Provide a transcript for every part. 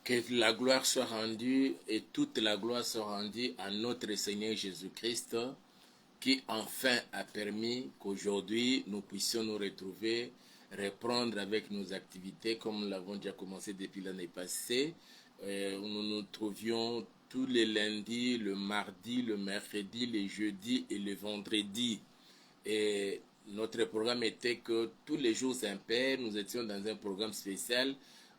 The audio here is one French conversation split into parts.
Que la gloire soit rendue et toute la gloire soit rendue à notre Seigneur Jésus-Christ qui enfin a permis qu'aujourd'hui nous puissions nous retrouver, reprendre avec nos activités comme nous l'avons déjà commencé depuis l'année passée. Où nous nous trouvions tous les lundis, le mardi, le mercredi, les jeudis et le vendredi. Et notre programme était que tous les jours impairs, nous étions dans un programme spécial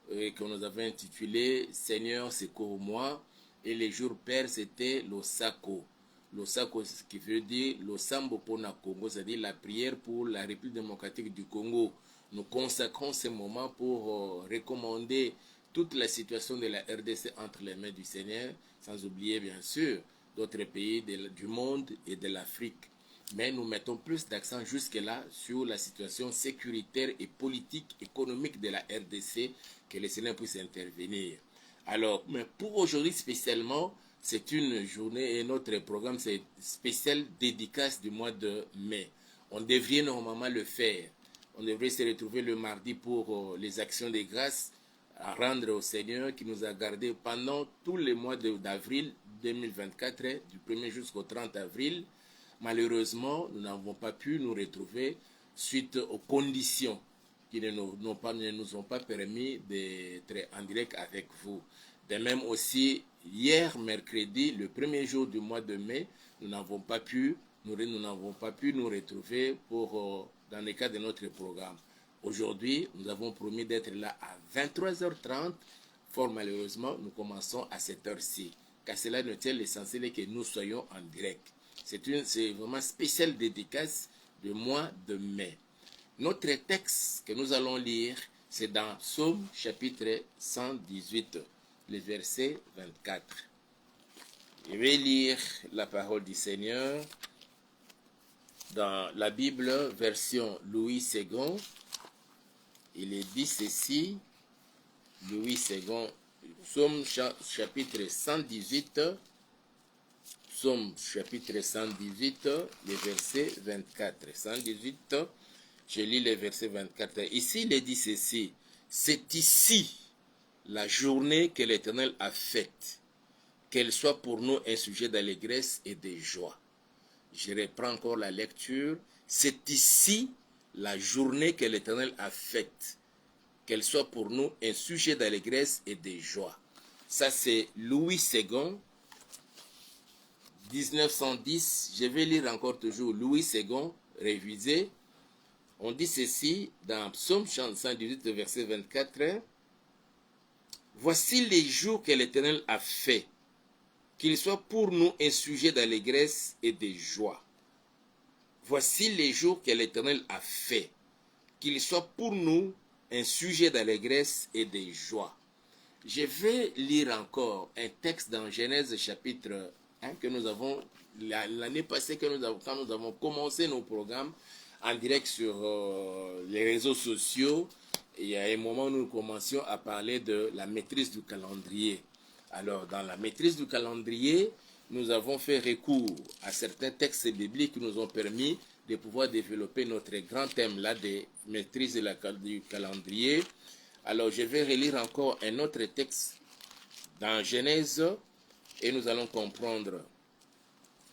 que nous avons intitulé Seigneur, secours-moi. Et les jours pairs, c'était l'Osako. L'Osako, ce qui veut dire l'Osambo Pona Congo, c'est-à-dire la prière pour la République démocratique du Congo. Nous consacrons ce moment pour recommander toute la situation de la RDC entre les mains du Seigneur, sans oublier bien sûr d'autres pays du monde et de l'Afrique. Mais nous mettons plus d'accent jusque-là sur la situation sécuritaire et politique, économique de la RDC, que le Seigneur puisse intervenir. Alors, mais pour aujourd'hui spécialement, c'est une journée et notre programme, c'est spécial dédicace du mois de mai. On devrait normalement le faire. On devrait se retrouver le mardi pour les actions de grâce à rendre au Seigneur qui nous a gardés pendant tous les mois d'avril 2024, du 1er jusqu'au 30 avril. Malheureusement, nous n'avons pas pu nous retrouver suite aux conditions qui ne nous ont pas permis d'être en direct avec vous. De même aussi, hier, mercredi, le premier jour du mois de mai, nous n'avons pas pu nous retrouver dans le cadre de notre programme. Aujourd'hui, nous avons promis d'être là à 23h30. Fort malheureusement, nous commençons à cette heure-ci. Car cela ne tient l'essentiel que nous soyons en direct. C'est vraiment spécial dédicace du mois de mai. Notre texte que nous allons lire, c'est dans Psaume chapitre 118, le verset 24. Je vais lire la parole du Seigneur dans la Bible version Louis II. Il est dit ceci, Louis II, Psaume chapitre 118, Psaume chapitre 118, le verset 24. 118, je lis le verset 24. Ici, il est dit ceci, c'est ici la journée que l'Éternel a faite, qu'elle soit pour nous un sujet d'allégresse et de joie. Je reprends encore la lecture. C'est ici la journée que l'Éternel a faite, qu'elle soit pour nous un sujet d'allégresse et de joie. Ça, c'est Louis II, 1910. Je vais lire encore toujours Louis II, révisé. On dit ceci dans Psaume 118, verset 24. Voici les jours que l'Éternel a fait, qu'il soit pour nous un sujet d'allégresse et de joie. Voici les jours que l'Éternel a fait, qu'il soit pour nous un sujet d'allégresse et de joie. Je vais lire encore un texte dans Genèse chapitre 1 que nous avons, l'année passée, quand nous avons commencé nos programmes en direct sur les réseaux sociaux. Il y a un moment où nous commencions à parler de la maîtrise du calendrier. Alors, dans la maîtrise du calendrier, nous avons fait recours à certains textes bibliques qui nous ont permis de pouvoir développer notre grand thème là de maîtrise du calendrier. Alors, je vais relire encore un autre texte dans Genèse et nous allons comprendre.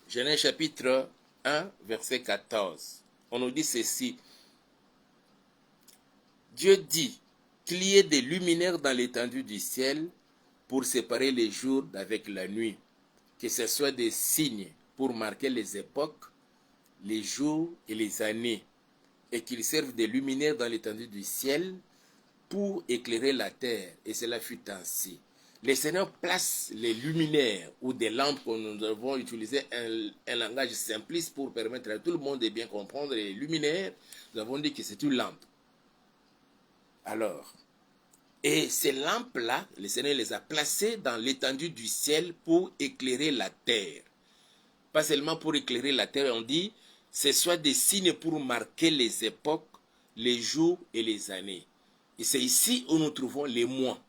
Genèse chapitre 1, verset 14. On nous dit ceci. Dieu dit qu'il y ait des luminaires dans l'étendue du ciel pour séparer les jours d'avec la nuit, que ce soit des signes pour marquer les époques, les jours et les années, et qu'ils servent de luminaires dans l'étendue du ciel pour éclairer la terre, et cela fut ainsi. Le Seigneur place les luminaires ou des lampes que nous avons utilisé un langage simpliste pour permettre à tout le monde de bien comprendre. Les luminaires, nous avons dit que c'est une lampe. Alors, et ces lampes-là, le Seigneur les a placées dans l'étendue du ciel pour éclairer la terre. Pas seulement pour éclairer la terre, on dit, ce soit des signes pour marquer les époques, les jours et les années. Et c'est ici où nous trouvons les mois.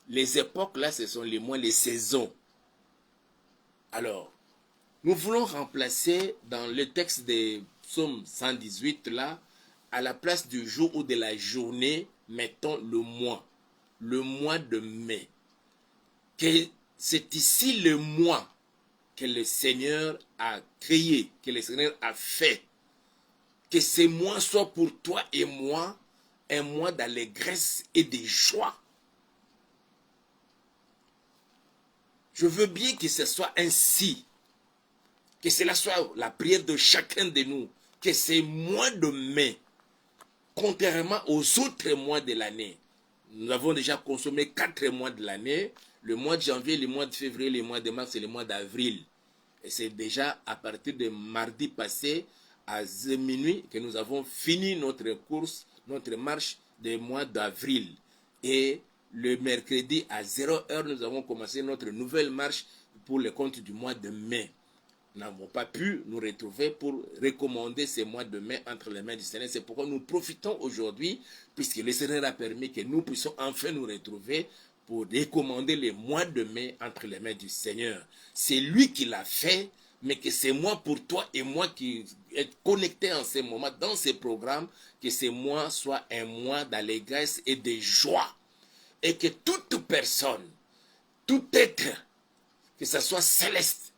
Les époques, là, ce sont les mois, les saisons. Alors, nous voulons remplacer dans le texte de Psaume 118, là, à la place du jour ou de la journée, mettons le mois de mai. que c'est ici le mois que le Seigneur a créé, que le Seigneur a fait. Que ce mois soit pour toi et moi un mois d'allégresse et de joie. Je veux bien que ce soit ainsi. Que cela soit la prière de chacun de nous. Que ces mois de mai, contrairement aux autres mois de l'année, nous avons déjà consommé 4 mois de l'année, le mois de janvier, le mois de février, le mois de mars et le mois d'avril. Et c'est déjà à partir de mardi passé à minuit que nous avons fini notre course, notre marche des mois d'avril. Et le mercredi à 0h, nous avons commencé notre nouvelle marche pour le compte du mois de mai. Nous n'avons pas pu nous retrouver pour recommander ces mois de mai entre les mains du Seigneur. C'est pourquoi nous profitons aujourd'hui, puisque le Seigneur a permis que nous puissions enfin nous retrouver pour recommander les mois de mai entre les mains du Seigneur. C'est lui qui l'a fait, mais que c'est moi pour toi et moi qui est connecté en ce moment dans ces programmes, que ces mois soient un mois d'allégresse et de joie. Et que toute personne, tout être, que ce soit céleste,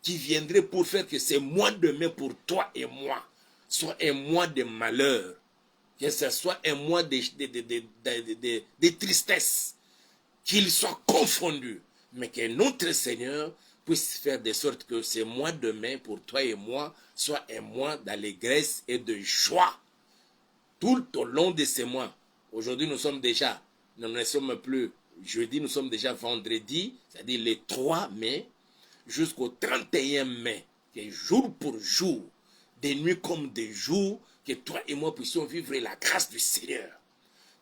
qui viendrait pour faire que ce mois de mai pour toi et moi soit un mois de malheur, que ce soit un mois de tristesse, qu'il soit confondu, mais que notre Seigneur puisse faire de sorte que ce mois de mai pour toi et moi soit un mois d'allégresse et de joie. Tout au long de ces mois, aujourd'hui nous ne sommes plus jeudi, nous sommes déjà vendredi, c'est-à-dire le 3 mai, jusqu'au 31 mai, que jour pour jour, des nuits comme des jours, que toi et moi puissions vivre la grâce du Seigneur.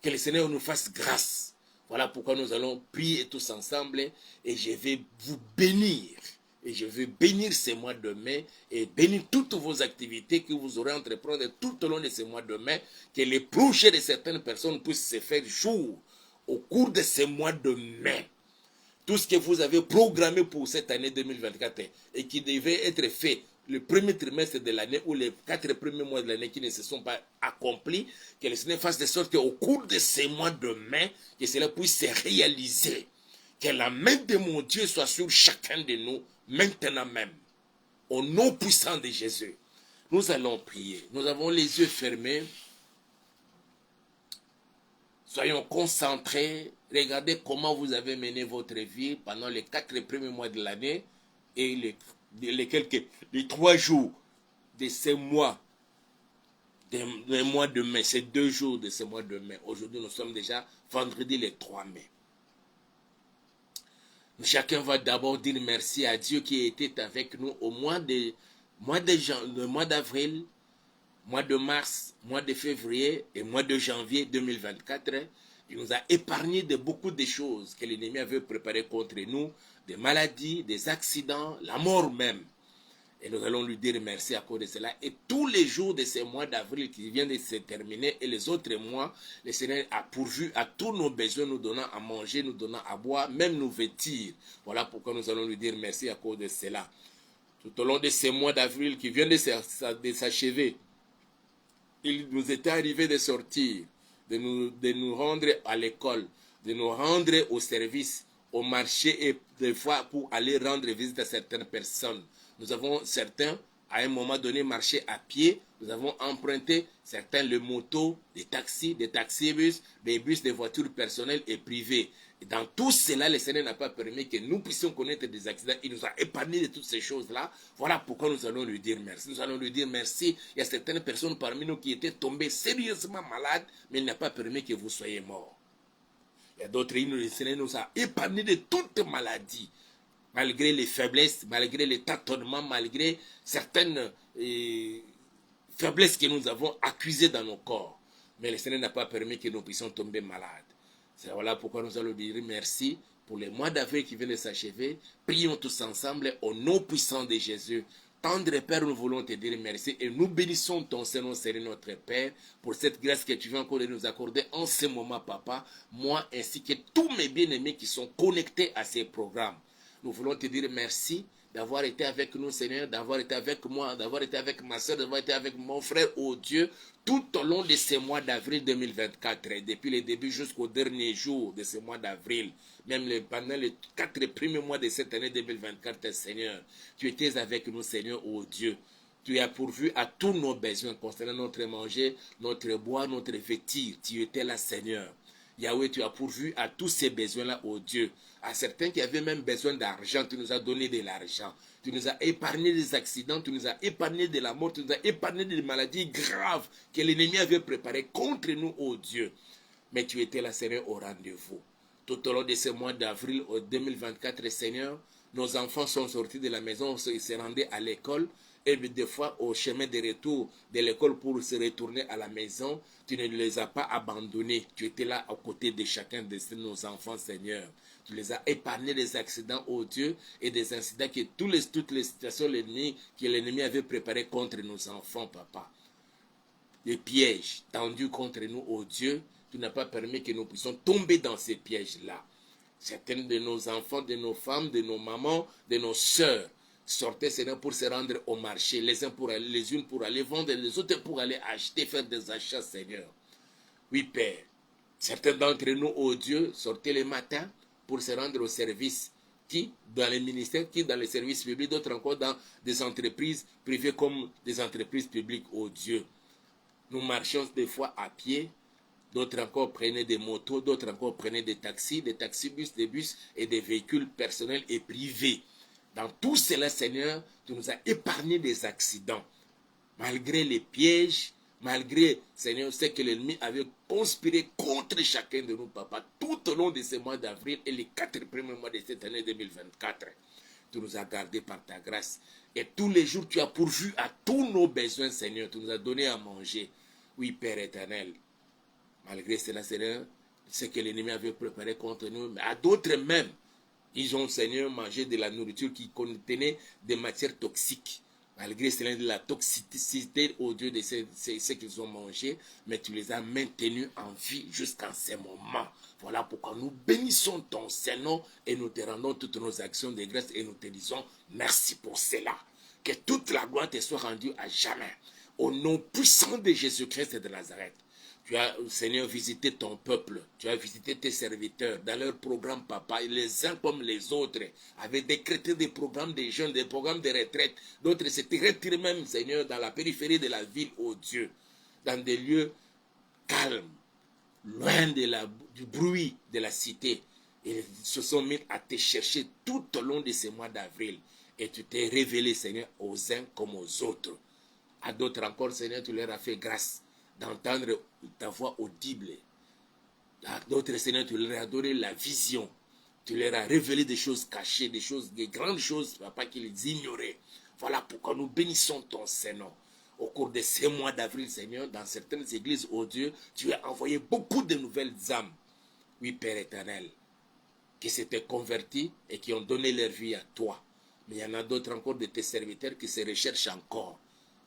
Que le Seigneur nous fasse grâce. Voilà pourquoi nous allons prier tous ensemble et je vais vous bénir. Et je vais bénir ces mois de mai et bénir toutes vos activités que vous aurez entreprendre tout au long de ces mois de mai. Que les projets de certaines personnes puissent se faire jour au cours de ces mois de mai. Tout ce que vous avez programmé pour cette année 2024 et qui devait être fait le premier trimestre de l'année ou les 4 premiers mois de l'année qui ne se sont pas accomplis, que le Seigneur fasse de sorte qu'au cours de ces mois de mai, que cela puisse se réaliser. Que la main de mon Dieu soit sur chacun de nous, maintenant même. Au nom puissant de Jésus. Nous allons prier. Nous avons les yeux fermés. Soyons concentrés. Regardez comment vous avez mené votre vie pendant les 4 premiers mois de l'année et les 3 jours de ces mois, des mois de mai, ces 2 jours de ces mois de mai. Aujourd'hui, nous sommes déjà vendredi le 3 mai. Chacun va d'abord dire merci à Dieu qui était avec nous au mois d'avril, mois de mars, mois de février et mois de janvier 2024. Il nous a épargné de beaucoup de choses que l'ennemi avait préparées contre nous, des maladies, des accidents, la mort même. Et nous allons lui dire merci à cause de cela. Et tous les jours de ces mois d'avril qui viennent de se terminer et les autres mois, le Seigneur a pourvu à tous nos besoins, nous donnant à manger, nous donnant à boire, même nous vêtir. Voilà pourquoi nous allons lui dire merci à cause de cela. Tout au long de ces mois d'avril qui viennent de s'achever, il nous était arrivé de sortir, de nous rendre à l'école, de nous rendre au service, au marché et des fois pour aller rendre visite à certaines personnes. Nous avons certains, à un moment donné, marché à pied. Nous avons emprunté certains les motos, des taxibus, des bus, des voitures personnelles et privées. Et dans tout cela, le Seigneur n'a pas permis que nous puissions connaître des accidents. Il nous a épargné de toutes ces choses-là. Voilà pourquoi nous allons lui dire merci. Nous allons lui dire merci. Il y a certaines personnes parmi nous qui étaient tombées sérieusement malades, mais il n'a pas permis que vous soyez morts. Il y a d'autres, le Seigneur nous a épargné de toutes maladies. Malgré les faiblesses, malgré les tâtonnements, malgré certaines faiblesses que nous avons accusées dans nos corps. Mais le Seigneur n'a pas permis que nous puissions tomber malades. C'est voilà pourquoi nous allons dire merci pour les mois d'avril qui viennent de s'achever. Prions tous ensemble au nom puissant de Jésus. Tendre Père, nous voulons te dire merci et nous bénissons ton Seigneur, notre Père, pour cette grâce que tu viens encore de nous accorder en ce moment, Papa, moi ainsi que tous mes bien-aimés qui sont connectés à ces programmes. Nous voulons te dire merci d'avoir été avec nous, Seigneur, d'avoir été avec moi, d'avoir été avec ma soeur, d'avoir été avec mon frère, oh Dieu, tout au long de ces mois d'avril 2024, depuis le début jusqu'au dernier jour de ce mois d'avril, même pendant les 4 premiers mois de cette année 2024, Seigneur, tu étais avec nous, Seigneur, oh Dieu. Tu as pourvu à tous nos besoins concernant notre manger, notre boire, notre vêtir. Tu étais là, Seigneur. Yahweh, tu as pourvu à tous ces besoins-là, oh Dieu. À certains qui avaient même besoin d'argent, tu nous as donné de l'argent. Tu nous as épargné des accidents, tu nous as épargné de la mort, tu nous as épargné des maladies graves que l'ennemi avait préparées contre nous, oh Dieu. Mais tu étais là, Seigneur, au rendez-vous. Tout au long de ce mois d'avril 2024, Seigneur, nos enfants sont sortis de la maison, ils se rendaient à l'école. Et des fois, au chemin de retour de l'école pour se retourner à la maison, tu ne les as pas abandonnés. Tu étais là à côté de chacun de nos enfants, Seigneur. Tu les as épargnés des accidents, oh Dieu, et des incidents que toutes les situations que l'ennemi avait préparées contre nos enfants, Papa. Les pièges tendus contre nous, oh Dieu, tu n'as pas permis que nous puissions tomber dans ces pièges-là. Certains de nos enfants, de nos femmes, de nos mamans, de nos sœurs, sortaient, Seigneur, pour se rendre au marché, les unes pour aller vendre, les autres pour aller acheter, faire des achats, Seigneur. Oui, Père. Certains d'entre nous, oh Dieu, sortaient le matin pour se rendre au service, qui dans les ministères, qui dans les services publics, d'autres encore dans des entreprises privées comme des entreprises publiques, oh Dieu. Nous marchions des fois à pied, d'autres encore prenaient des motos, d'autres encore prenaient des taxibus, des bus et des véhicules personnels et privés. Dans tout cela, Seigneur, tu nous as épargné des accidents. Malgré les pièges, malgré, Seigneur, ce que l'ennemi avait conspiré contre chacun de nous, Papa, tout au long de ces mois d'avril et les 4 premiers mois de cette année 2024. Tu nous as gardés par ta grâce. Et tous les jours, tu as pourvu à tous nos besoins, Seigneur. Tu nous as donné à manger. Oui, Père éternel. Malgré cela, Seigneur, ce que l'ennemi avait préparé contre nous, mais à d'autres même, ils ont, Seigneur, mangé de la nourriture qui contenait des matières toxiques. Malgré cela, de la toxicité au Dieu de ce qu'ils ont mangé, mais tu les as maintenus en vie jusqu'à ce moment. Voilà pourquoi nous bénissons ton Saint-Nom et nous te rendons toutes nos actions de grâce et nous te disons merci pour cela. Que toute la gloire te soit rendue à jamais. Au nom puissant de Jésus-Christ de Nazareth. Tu as, Seigneur, visité ton peuple. Tu as visité tes serviteurs dans leur programme, Papa. Les uns comme les autres avaient décrété des programmes des jeunes, des programmes de retraite. D'autres s'étaient retirés même, Seigneur, dans la périphérie de la ville, oh Dieu. Dans des lieux calmes, loin du bruit de la cité. Ils se sont mis à te chercher tout au long de ces mois d'avril. Et tu t'es révélé, Seigneur, aux uns comme aux autres. À d'autres encore, Seigneur, tu leur as fait grâce d'entendre ta voix audible. À d'autres, Seigneur, tu leur as donné la vision. Tu leur as révélé des choses cachées, des grandes choses, Papa, qu'ils ignoraient. Voilà pourquoi nous bénissons ton Saint-Nom. Au cours de ces mois d'avril, Seigneur, dans certaines églises, oh Dieu, tu as envoyé beaucoup de nouvelles âmes. Oui, Père éternel, qui s'étaient convertis et qui ont donné leur vie à toi. Mais il y en a d'autres encore de tes serviteurs qui se recherchent encore.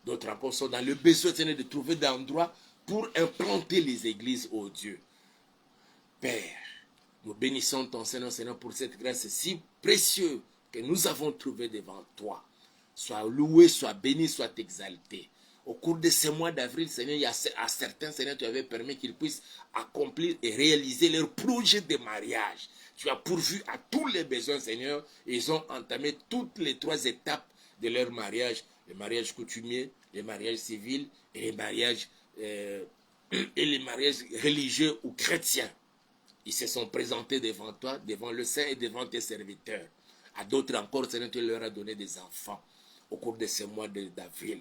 D'autres encore sont dans le besoin, Seigneur, de trouver des endroits pour implanter les églises, oh Dieu. Père, nous bénissons ton Seigneur, pour cette grâce si précieuse que nous avons trouvée devant toi. Sois loué, sois béni, sois exalté. Au cours de ces mois d'avril, Seigneur, il y a à certains, Seigneur, tu avais permis qu'ils puissent accomplir et réaliser leur projet de mariage. Tu as pourvu à tous les besoins, Seigneur. Ils ont entamé toutes les 3 étapes de leur mariage. Le mariage coutumier, le mariage civil et les mariages religieux ou chrétiens. Ils se sont présentés devant toi, devant le Saint et devant tes serviteurs. À d'autres encore, Seigneur, tu leur as donné des enfants au cours de ces mois d'avril.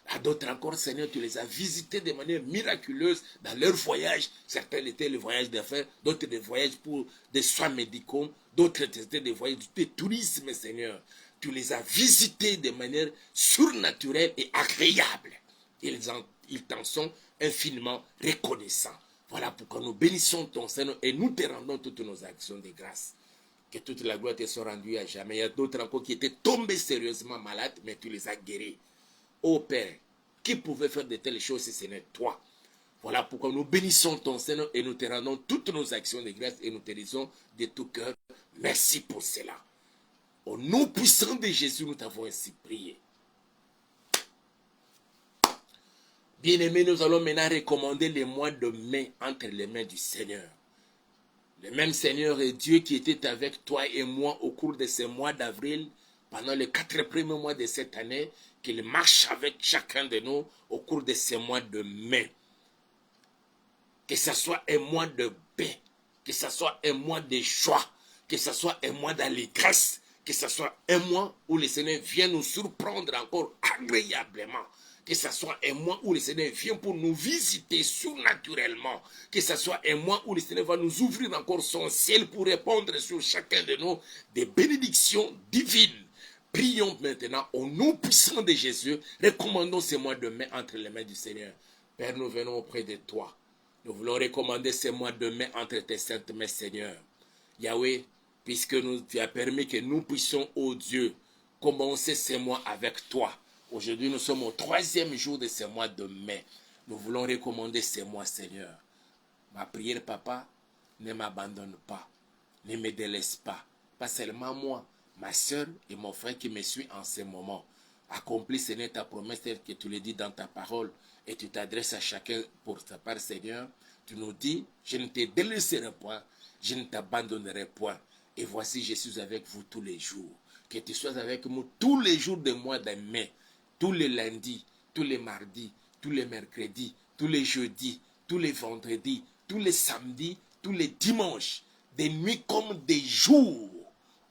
À d'autres encore, Seigneur, tu les as visités de manière miraculeuse dans leur voyage. Certains étaient le voyage d'affaires, d'autres des voyages pour des soins médicaux, d'autres étaient des voyages de tourisme, Seigneur. Tu les as visités de manière surnaturelle et agréable. Ils t'en sont infiniment reconnaissants. Voilà pourquoi nous bénissons ton Seigneur et nous te rendons toutes nos actions de grâce. Que toute la gloire te soit rendue à jamais. Il y a d'autres encore qui étaient tombés sérieusement malades, mais tu les as guéris. Ô Père, qui pouvait faire de telles choses si ce n'est toi? Voilà pourquoi nous bénissons ton Seigneur et nous te rendons toutes nos actions de grâce et nous te disons de tout cœur, merci pour cela. Au nom puissant de Jésus, nous t'avons ainsi prié. Bien-aimés, nous allons maintenant recommander les mois de mai entre les mains du Seigneur. Le même Seigneur est Dieu qui était avec toi et moi au cours de ces mois d'avril, pendant les 4 premiers mois de cette année, qu'il marche avec chacun de nous au cours de ces mois de mai. Que ce soit un mois de paix, que ce soit un mois de joie, que ce soit un mois d'allégresse, que ce soit un mois où le Seigneur vient nous surprendre encore agréablement. Que ce soit un mois où le Seigneur vient pour nous visiter surnaturellement. Que ce soit un mois où le Seigneur va nous ouvrir encore son ciel pour répondre sur chacun de nous des bénédictions divines. Prions maintenant au nom puissant de Jésus. Recommandons ces mois de mai entre les mains du Seigneur. Père, nous venons auprès de toi. Nous voulons recommander ces mois de mai entre tes saintes mains, Seigneur. Yahweh, puisque tu as permis que nous puissions, ô Dieu, commencer ces mois avec toi. Aujourd'hui, nous sommes au 3e jour de ce mois de mai. Nous voulons recommander ces mois, Seigneur. Ma prière, Papa, ne m'abandonne pas. Ne me délaisse pas. Pas seulement moi, ma soeur et mon frère qui me suivent en ce moment. Accomplis, Seigneur, ta promesse telle que tu le dis dans ta parole. Et tu t'adresses à chacun pour ta part, Seigneur. Tu nous dis, je ne te délaisserai point. Je ne t'abandonnerai point. Et voici, je suis avec vous tous les jours. Que tu sois avec nous tous les jours du mois de mai. Tous les lundis, tous les mardis, tous les mercredis, tous les jeudis, tous les vendredis, tous les samedis, tous les dimanches, des nuits comme des jours,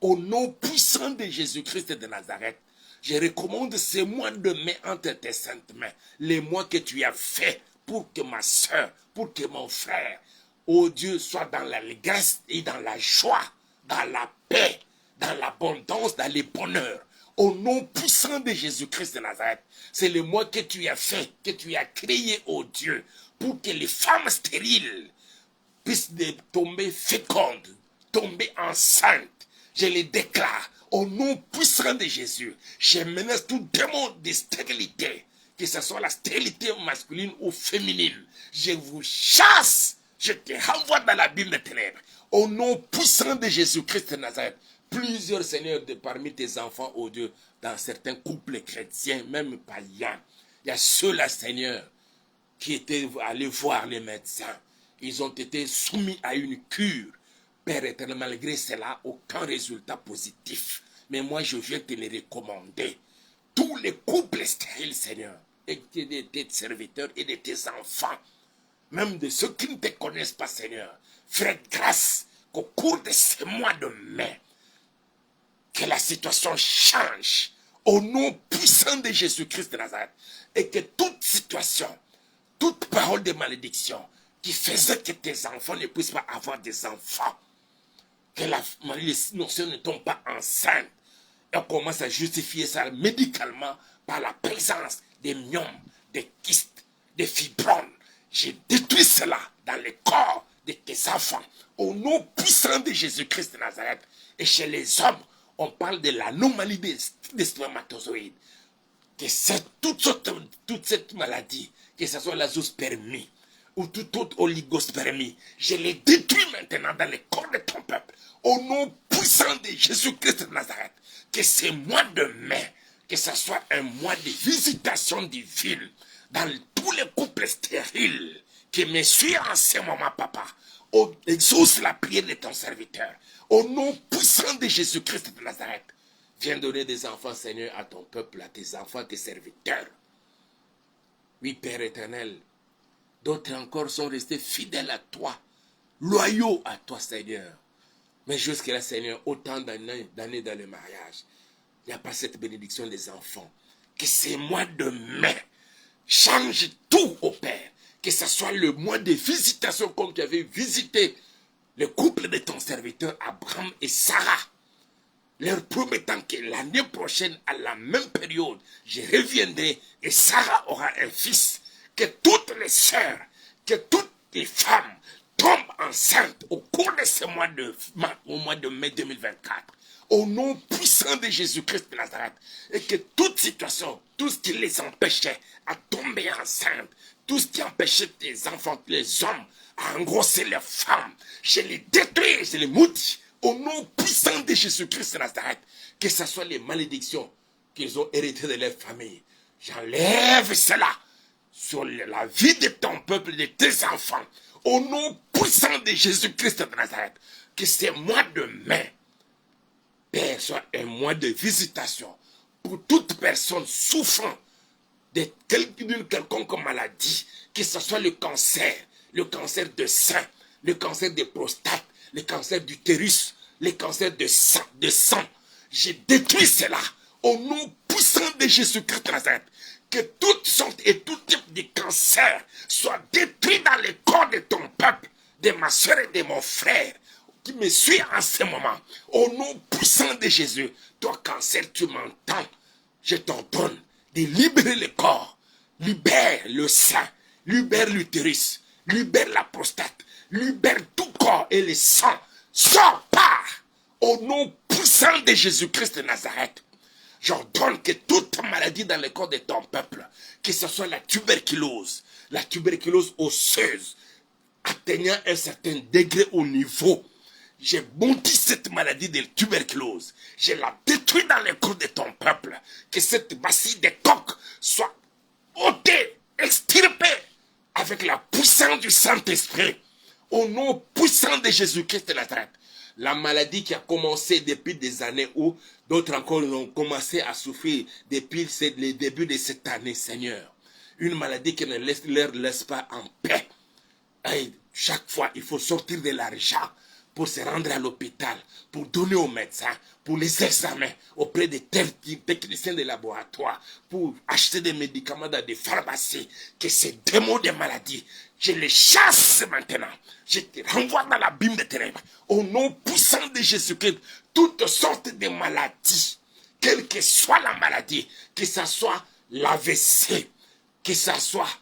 au nom puissant de Jésus-Christ de Nazareth. Je recommande ces mois de mai entre tes saintes mains, les mois que tu as faits pour que ma soeur, pour que mon frère, ô Dieu, soit dans l'allégresse et dans la joie, dans la paix, dans l'abondance, dans le bonheur. Au nom puissant de Jésus-Christ de Nazareth, c'est le mois que tu as fait, que tu as créé, ô Dieu, pour que les femmes stériles puissent tomber fécondes, tomber enceintes. Je les déclare au nom puissant de Jésus. Je menace tout démon de stérilité, que ce soit la stérilité masculine ou féminine. Je vous chasse, je te renvoie dans l'abîme des ténèbres. Au nom puissant de Jésus-Christ de Nazareth. Plusieurs seigneurs de parmi tes enfants, ô Dieu, dans certains couples chrétiens, même païens. Il y a ceux-là, Seigneur, qui étaient allés voir les médecins. Ils ont été soumis à une cure. Père éternel, malgré cela, aucun résultat positif. Mais moi, je viens te les recommander. Tous les couples stériles, Seigneur, et de tes serviteurs et de tes enfants, même de ceux qui ne te connaissent pas, Seigneur, fais grâce qu'au cours de ces mois de mai, que la situation change au nom puissant de Jésus-Christ de Nazareth. Et que toute situation, toute parole de malédiction qui faisait que tes enfants ne puissent pas avoir des enfants, que la malédiction ne tombe pas enceinte, et on commence à justifier ça médicalement par la présence des myomes, des kystes, des fibromes. Je détruis cela dans le corps de tes enfants au nom puissant de Jésus-Christ de Nazareth. Et chez les hommes, on parle de l'anomalie des spermatozoïdes. Que toute cette maladie, que ce soit la zoospermie ou toute autre oligospermie, je les détruis maintenant dans le corps de ton peuple. Au nom puissant de Jésus-Christ de Nazareth. Que ce mois de mai, que ce soit un mois de visitation divine dans tous les couples stériles qui me suivent en ce moment, Papa. Exauce la prière de ton serviteur. Au nom puissant de Jésus-Christ de Nazareth, viens donner des enfants, Seigneur, à ton peuple, à tes enfants, tes serviteurs. Oui, Père éternel, d'autres encore sont restés fidèles à toi, loyaux à toi, Seigneur. Mais jusqu'à là, Seigneur, autant d'années dans le mariage, il n'y a pas cette bénédiction des enfants. Que ces mois de mai changent tout au Père. Que ce soit le mois de visitation comme tu avais visité le couple de ton serviteur Abraham et Sarah, leur promettant que l'année prochaine, à la même période, je reviendrai et Sarah aura un fils. Que toutes les sœurs, que toutes les femmes tombent enceintes au cours de ce mois de mai 2024. Au nom puissant de Jésus-Christ de Nazareth. Et que toute situation, tout ce qui les empêchait à tomber enceintes, tout ce qui empêchait les enfants, les hommes, à engrosser les femmes, je les détruis, je les maudis. Au nom puissant puissant de Jésus-Christ de Nazareth, que ce soit les malédictions qu'ils ont héritées de leur famille, j'enlève cela sur la vie de ton peuple, de tes enfants, au nom puissant de Jésus-Christ de Nazareth, que ce mois de mai, Père, soit un mois de visitation pour toute personne souffrant d'une quelconque maladie, que ce soit le cancer de sein, le cancer de prostate, le cancer d'utérus, le cancer de sang. Je détruis cela au nom puissant de Jésus-Christ de Nazareth. Que toutes sortes et tout type de cancer soient détruits dans le corps de ton peuple, de ma soeur et de mon frère, qui me suit en ce moment. Au nom puissant de Jésus, toi cancer, tu m'entends. Je t'ordonne de libérer le corps, libère le sein, libère l'utérus, libère la prostate, libère tout corps et le sang. Sors pas au nom puissant de Jésus-Christ de Nazareth. J'ordonne que toute maladie dans le corps de ton peuple, que ce soit la tuberculose osseuse, atteignant un certain degré au niveau, j'ai bondi cette maladie de tuberculose. Je la détruis dans le corps de ton peuple. Que cette bacille de coq soit ôtée, extirpée, avec la puissance du Saint-Esprit. Au nom puissant de Jésus-Christ de Nazareth. La maladie qui a commencé depuis des années où d'autres encore ont commencé à souffrir depuis le début de cette année, Seigneur. Une maladie qui ne leur laisse pas en paix. Et chaque fois, il faut sortir de l'argent pour se rendre à l'hôpital, pour donner aux médecins, pour les examens auprès des techniciens de laboratoire, pour acheter des médicaments dans des pharmacies. Que ces démons de maladie, je les chasse maintenant. Je te renvoie dans l'abîme des ténèbres. Au nom puissant de Jésus-Christ, toutes sortes de maladies, quelle que soit la maladie, que ce soit l'AVC, que ce soit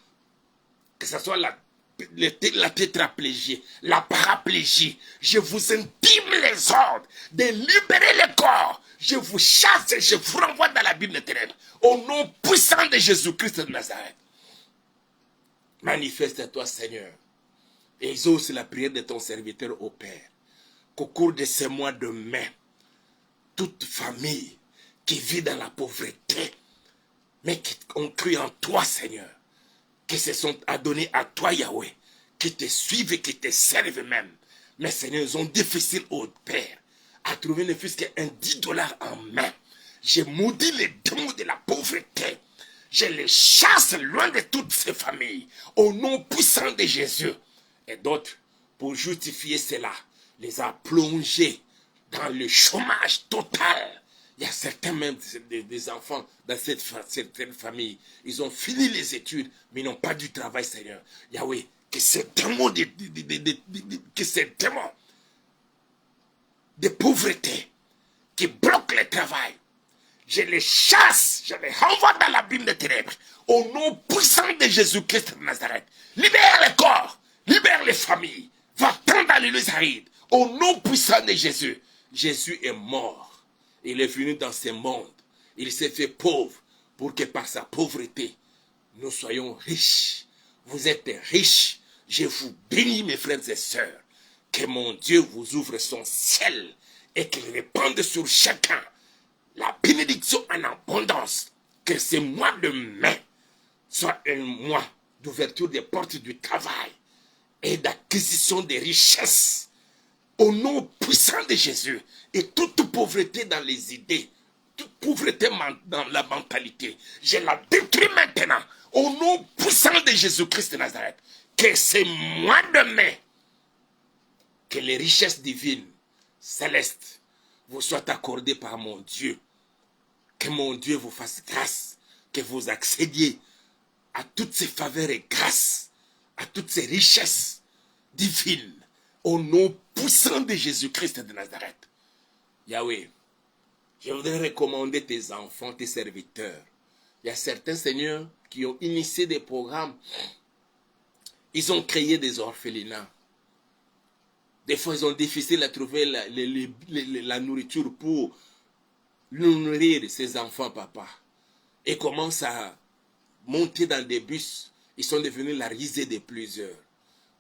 la tétraplégie, la paraplégie, je vous intime les ordres de libérer le corps. Je vous chasse et je vous renvoie dans la Bible des ténèbres. Au nom puissant de Jésus-Christ de Nazareth. Manifeste-toi, Seigneur. Et exauce la prière de ton serviteur au Père. Qu'au cours de ces mois de mai, toute famille qui vit dans la pauvreté, mais qui ont cru en toi, Seigneur, qui se sont adonnés à toi, Yahweh, qui te suivent et qui te servent même. Mais Seigneur, ils ont difficile au Père à trouver ne fût-ce qu'un $10 en main. Je maudis les démons de la pauvreté. Je les chasse loin de toutes ces familles. Au nom puissant de Jésus. Et d'autres, pour justifier cela, les a plongés dans le chômage total. Il y a certains même des enfants dans certaines familles. Ils ont fini les études, mais ils n'ont pas du travail, Seigneur. Yahweh, que ces démons de pauvreté qui bloquent le travail, je les chasse, je les renvoie dans l'abîme des ténèbres. Au nom puissant de Jésus-Christ de Nazareth. Libère les corps, libère les familles. Va-t'en dans les arides. Au nom puissant de Jésus. Jésus est mort. Il est venu dans ce monde. Il s'est fait pauvre pour que par sa pauvreté, nous soyons riches. Vous êtes riches. Je vous bénis, mes frères et sœurs. Que mon Dieu vous ouvre son ciel et qu'il répande sur chacun la bénédiction en abondance. Que ce mois de mai soit un mois d'ouverture des portes du travail et d'acquisition des richesses. Au nom puissant de Jésus. Et toute pauvreté dans les idées, toute pauvreté dans la mentalité, je la détruis maintenant. Au nom puissant de Jésus-Christ de Nazareth. Que ce mois de mai, que les richesses divines, célestes, vous soient accordées par mon Dieu. Que mon Dieu vous fasse grâce. Que vous accédiez à toutes ces faveurs et grâces, à toutes ces richesses divines. Au nom puissant de Jésus-Christ de Nazareth. Yahweh, je voudrais recommander tes enfants, tes serviteurs. Il y a certains seigneurs qui ont initié des programmes. Ils ont créé des orphelinats. Des fois, ils ont difficile à trouver la nourriture pour nourrir ces enfants, papa. Et commencent à monter dans des bus. Ils sont devenus la risée de plusieurs.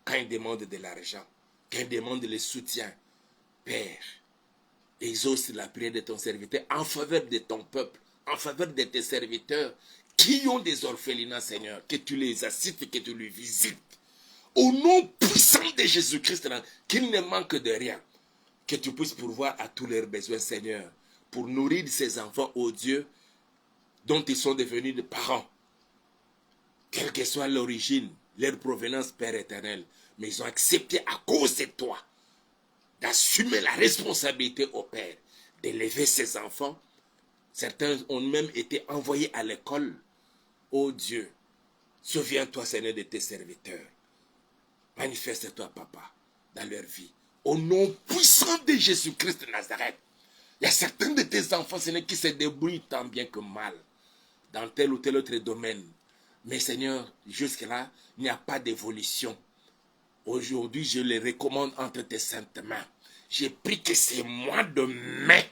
Quand ils demandent de l'argent, quand ils demandent le soutien, Père, et exauce la prière de ton serviteur en faveur de ton peuple, en faveur de tes serviteurs qui ont des orphelinats, Seigneur, que tu les assistes et que tu les visites. Au nom puissant de Jésus-Christ, qu'il ne manque de rien, que tu puisses pourvoir à tous leurs besoins, Seigneur, pour nourrir ces enfants, ô Dieu, dont ils sont devenus des parents. Quelle que soit l'origine, leur provenance, Père éternel, mais ils ont accepté à cause de toi d'assumer la responsabilité au Père, d'élever ses enfants. Certains ont même été envoyés à l'école. Ô Dieu, souviens-toi, Seigneur, de tes serviteurs. Manifeste-toi, Papa, dans leur vie. Au nom puissant de Jésus-Christ de Nazareth. Il y a certains de tes enfants, Seigneur, qui se débrouillent tant bien que mal dans tel ou tel autre domaine. Mais Seigneur, jusque-là, il n'y a pas d'évolution. Aujourd'hui, je les recommande entre tes saintes mains. J'ai pris que ces mois de mai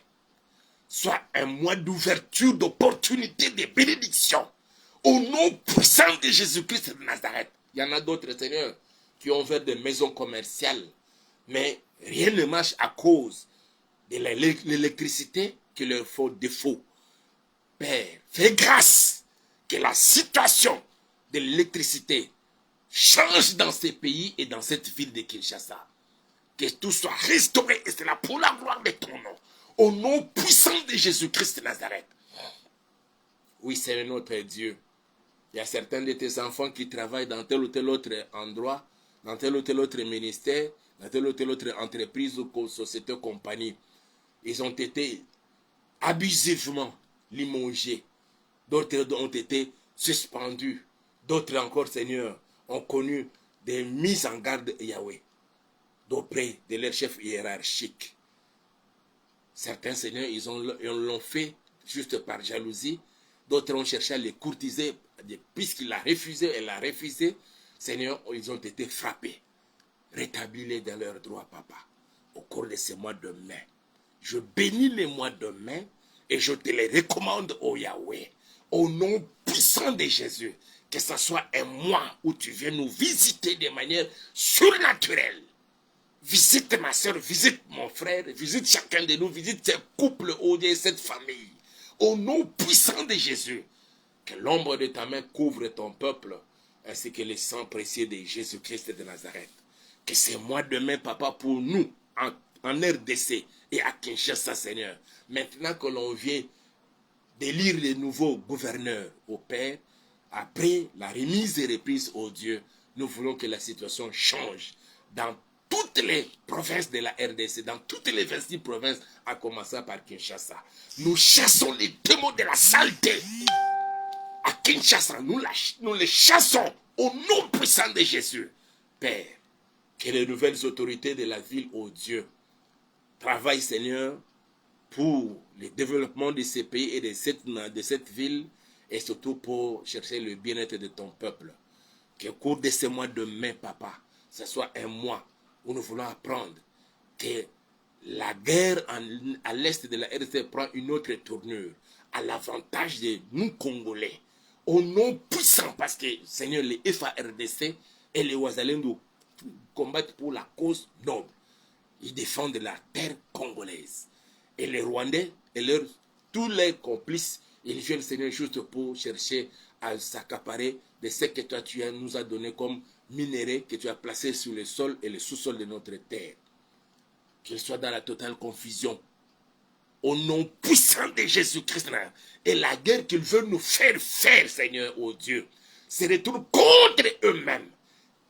soit un mois d'ouverture, d'opportunité, de bénédiction. Au nom puissant de Jésus-Christ de Nazareth. Il y en a d'autres, Seigneur, qui ont ouvert des maisons commerciales. Mais rien ne marche à cause de l'électricité qui leur fait défaut. Père, fais grâce que la situation de l'électricité change dans ces pays et dans cette ville de Kinshasa. Que tout soit restauré et c'est là pour la gloire de ton nom. Au nom puissant de Jésus-Christ de Nazareth. Oui, c'est notre Dieu. Il y a certains de tes enfants qui travaillent dans tel ou tel autre endroit, dans tel ou tel autre ministère, dans telle ou telle autre entreprise ou société ou compagnie. Ils ont été abusivement limogés. D'autres ont été suspendus. D'autres encore, Seigneur, ont connu des mises en garde Yahweh d'auprès de leur chef hiérarchique. Certains, Seigneur, ils l'ont fait juste par jalousie. D'autres ont cherché à les courtiser. Puisqu'il a refusé, elle a refusé. Seigneur, ils ont été frappés. Rétablis-les dans leurs droits, Papa, au cours de ces mois de mai. Je bénis les mois de mai et je te les recommande, ô Yahweh, au nom puissant de Jésus, que ce soit un mois où tu viens nous visiter de manière surnaturelle. Visite ma soeur, visite mon frère, visite chacun de nous, visite ces couples, ô Dieu, cette famille. Au nom puissant de Jésus, que l'ombre de ta main couvre ton peuple, ainsi que le sang précieux de Jésus-Christ de Nazareth. Que ces mois de mai, Papa, pour nous, en RDC et à Kinshasa, Seigneur, maintenant que l'on vient d'élire les nouveaux gouverneurs au Père, après la remise et reprise au Dieu, nous voulons que la situation change dans toutes les provinces de la RDC, dans toutes les 26 provinces, à commencer par Kinshasa. Nous chassons les démons de la saleté. À Kinshasa, nous les chassons au nom puissant de Jésus. Père, que les nouvelles autorités de la ville, ô Dieu, travaillent, Seigneur, pour le développement de ces pays et de cette ville, et surtout pour chercher le bien-être de ton peuple. Qu'au cours de ces mois de mai, Papa, ce soit un mois où nous voulons apprendre que la guerre à l'est de la RDC prend une autre tournure, à l'avantage de nous Congolais, au nom puissant, parce que, Seigneur, les FARDC et les Ouazalendo combattent pour la cause noble. Ils défendent la terre congolaise. Et les Rwandais et tous les complices, ils viennent, Seigneur, juste pour chercher à s'accaparer de ce que toi tu nous as donné comme minerai que tu as placé sur le sol et le sous-sol de notre terre. Qu'ils soient dans la totale confusion. Au nom puissant de Jésus-Christ. Et la guerre qu'ils veulent nous faire, Seigneur, ô Dieu, se retourne contre eux-mêmes.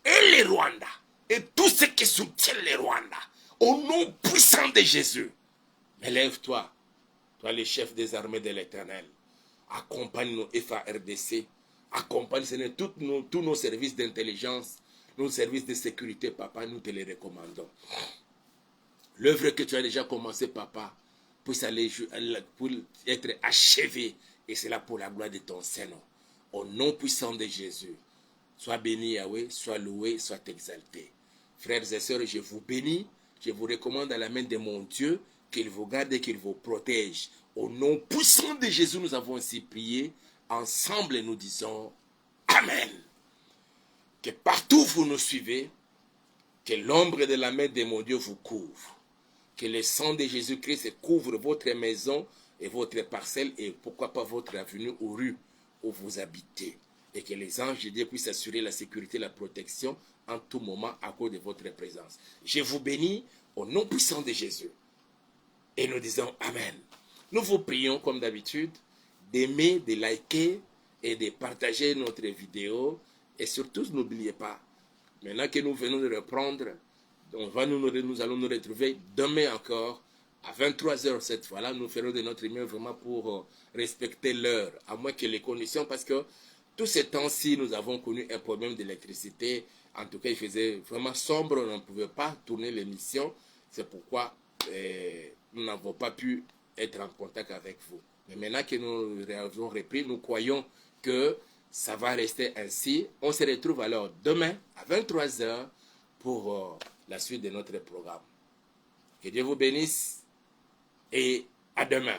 Et les Rwandais. Et tous ceux qui soutiennent les Rwandais. Au nom puissant de Jésus. Mais lève-toi, toi le chef des armées de l'Éternel. Accompagne nos FARDC. Accompagne, Seigneur, tous nos services d'intelligence, nos services de sécurité, Papa, nous te les recommandons. L'œuvre que tu as déjà commencée, Papa, puisse pour être achevée, et c'est là pour la gloire de ton Saint-Nom. Au nom puissant de Jésus, sois béni, Yahweh, sois loué, sois exalté. Frères et sœurs, je vous bénis, je vous recommande à la main de mon Dieu, qu'il vous garde et qu'il vous protège. Au nom puissant de Jésus, nous avons ainsi prié. Ensemble, nous disons Amen. Que partout où vous nous suivez, que l'ombre de la main de mon Dieu vous couvre. Que le sang de Jésus-Christ couvre votre maison et votre parcelle et pourquoi pas votre avenue ou rue où vous habitez. Et que les anges de Dieu puissent assurer la sécurité et la protection en tout moment à cause de votre présence. Je vous bénis au nom puissant de Jésus. Et nous disons Amen. Nous vous prions comme d'habitude d'aimer, de liker et de partager notre vidéo. Et surtout, n'oubliez pas, maintenant que nous venons de reprendre, nous allons nous retrouver demain encore à 23h cette fois-là. Nous ferons de notre mieux vraiment pour respecter l'heure, à moins que les conditions, parce que tous ces temps-ci, nous avons connu un problème d'électricité. En tout cas, il faisait vraiment sombre, on ne pouvait pas tourner l'émission. C'est pourquoi nous n'avons pas pu être en contact avec vous. Mais maintenant que nous avons repris, nous croyons que ça va rester ainsi. On se retrouve alors demain à 23h pour la suite de notre programme. Que Dieu vous bénisse et à demain.